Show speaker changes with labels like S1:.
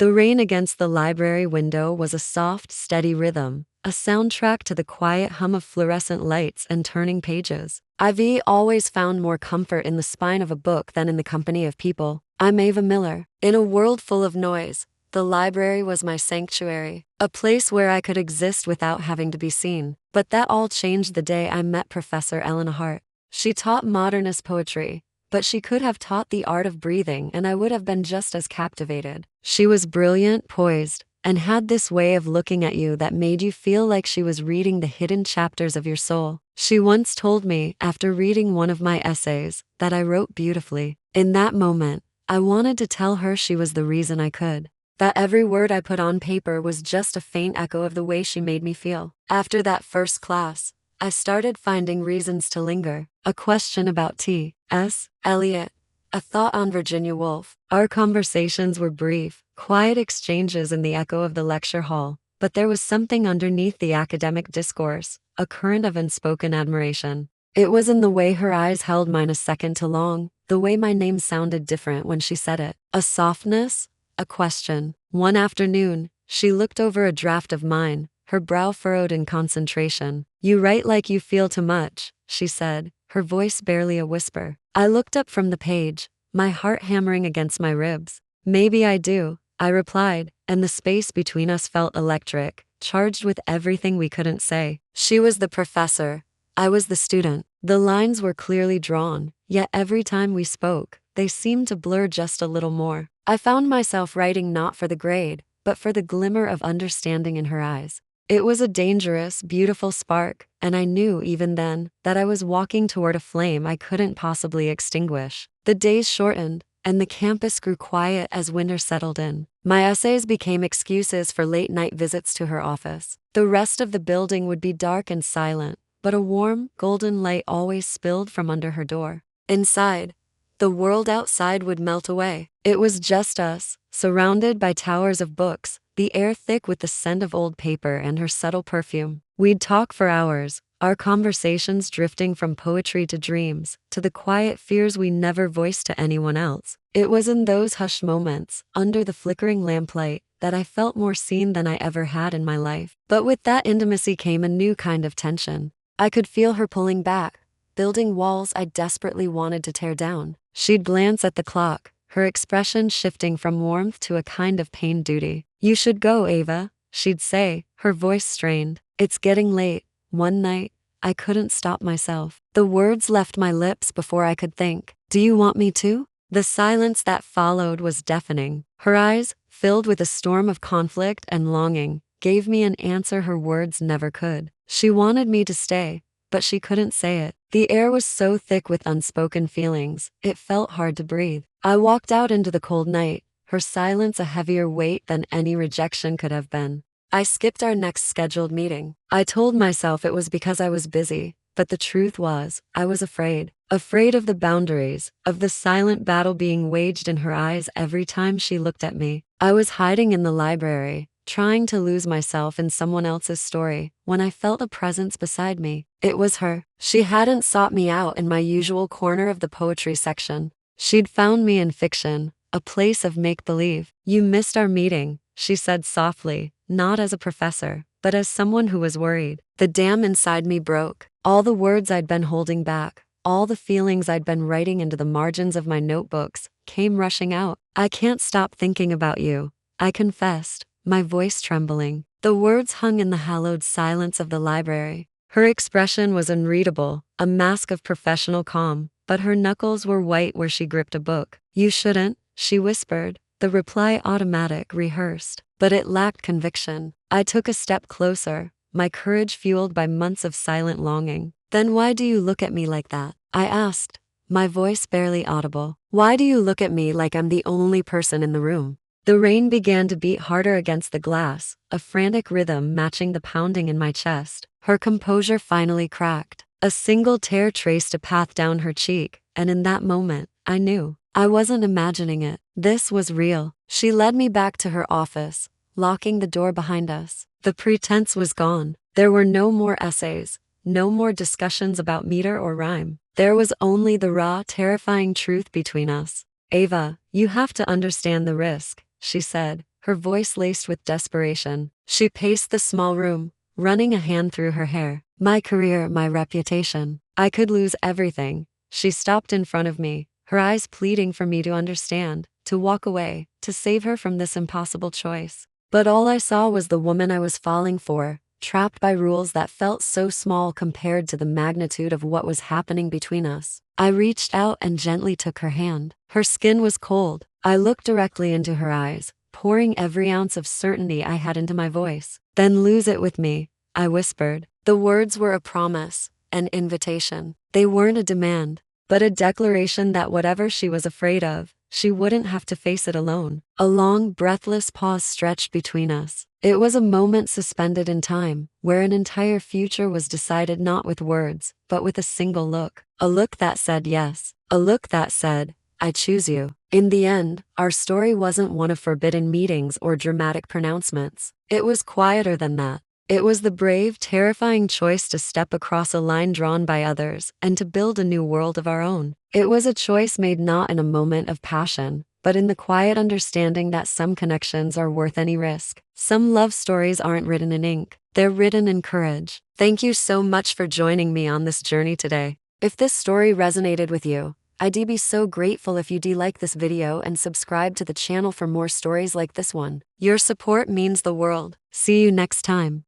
S1: The rain against the library window was a soft, steady rhythm, a soundtrack to the quiet hum of fluorescent lights and turning pages. I've always found more comfort in the spine of a book than in the company of people. I'm Ava Miller. In a world full of noise, the library was my sanctuary, a place where I could exist without having to be seen. But that all changed the day I met Professor Elena Hart. She taught modernist poetry, but she could have taught the art of breathing and I would have been just as captivated. She was brilliant, poised, and had this way of looking at you that made you feel like she was reading the hidden chapters of your soul. She once told me, after reading one of my essays, that I wrote beautifully. In that moment, I wanted to tell her she was the reason I could. That every word I put on paper was just a faint echo of the way she made me feel. After that first class, I started finding reasons to linger. A question about T.S. Eliot, a thought on Virginia Woolf. Our conversations were brief, quiet exchanges in the echo of the lecture hall, but there was something underneath the academic discourse, a current of unspoken admiration. It was in the way her eyes held mine a second too long, the way my name sounded different when she said it. A softness, a question. One afternoon, she looked over a draft of mine, her brow furrowed in concentration. "You write like you feel too much," she said, her voice barely a whisper. I looked up from the page, my heart hammering against my ribs. "Maybe I do," I replied, and the space between us felt electric, charged with everything we couldn't say. She was the professor, I was the student. The lines were clearly drawn, yet every time we spoke, they seemed to blur just a little more. I found myself writing not for the grade, but for the glimmer of understanding in her eyes. It was a dangerous, beautiful spark, and I knew even then that I was walking toward a flame I couldn't possibly extinguish. The days shortened, and the campus grew quiet as winter settled in. My essays became excuses for late-night visits to her office. The rest of the building would be dark and silent, but a warm, golden light always spilled from under her door. Inside, the world outside would melt away. It was just us, surrounded by towers of books, the air thick with the scent of old paper and her subtle perfume. We'd talk for hours, our conversations drifting from poetry to dreams, to the quiet fears we never voiced to anyone else. It was in those hushed moments, under the flickering lamplight, that I felt more seen than I ever had in my life. But with that intimacy came a new kind of tension. I could feel her pulling back, building walls I desperately wanted to tear down. She'd glance at the clock, her expression shifting from warmth to a kind of pained duty. "You should go, Ava," she'd say, her voice strained. "It's getting late." One night, I couldn't stop myself. The words left my lips before I could think. "Do you want me to?" The silence that followed was deafening. Her eyes, filled with a storm of conflict and longing, gave me an answer her words never could. She wanted me to stay, but she couldn't say it. The air was so thick with unspoken feelings, it felt hard to breathe. I walked out into the cold night, her silence a heavier weight than any rejection could have been. I skipped our next scheduled meeting. I told myself it was because I was busy, but the truth was, I was afraid. Afraid of the boundaries, of the silent battle being waged in her eyes every time she looked at me. I was hiding in the library, trying to lose myself in someone else's story, when I felt a presence beside me. It was her. She hadn't sought me out in my usual corner of the poetry section. She'd found me in fiction, a place of make-believe. "You missed our meeting," she said softly, not as a professor, but as someone who was worried. The dam inside me broke. All the words I'd been holding back, all the feelings I'd been writing into the margins of my notebooks, came rushing out. "I can't stop thinking about you," I confessed, my voice trembling. The words hung in the hallowed silence of the library. Her expression was unreadable, a mask of professional calm, but her knuckles were white where she gripped a book. "You shouldn't," she whispered, the reply automatic, rehearsed, but it lacked conviction. I took a step closer, my courage fueled by months of silent longing. "Then why do you look at me like that?" I asked, my voice barely audible. "Why do you look at me like I'm the only person in the room?" The rain began to beat harder against the glass, a frantic rhythm matching the pounding in my chest. Her composure finally cracked. A single tear traced a path down her cheek, and in that moment, I knew. I wasn't imagining it. This was real. She led me back to her office, locking the door behind us. The pretense was gone. There were no more essays, no more discussions about meter or rhyme. There was only the raw, terrifying truth between us. "Ava, you have to understand the risk," she said, her voice laced with desperation. She paced the small room, running a hand through her hair. My career, my reputation. I could lose everything. She stopped in front of me, her eyes pleading for me to understand, to walk away, to save her from this impossible choice. But all I saw was the woman I was falling for, trapped by rules that felt so small compared to the magnitude of what was happening between us. I reached out and gently took her hand. Her skin was cold. I looked directly into her eyes, pouring every ounce of certainty I had into my voice. Then lose it with me, I whispered. The words were a promise, an invitation. They weren't a demand, but a declaration that whatever she was afraid of, she wouldn't have to face it alone. A long, breathless pause stretched between us. It was a moment suspended in time, where an entire future was decided not with words, but with a single look. A look that said yes. A look that said, I choose you. In the end, our story wasn't one of forbidden meetings or dramatic pronouncements. It was quieter than that. It was the brave, terrifying choice to step across a line drawn by others and to build a new world of our own. It was a choice made not in a moment of passion, but in the quiet understanding that some connections are worth any risk. Some love stories aren't written in ink, they're written in courage. Thank you so much for joining me on this journey today. If this story resonated with you, I'd be so grateful if you'd like this video and subscribe to the channel for more stories like this one. Your support means the world. See you next time.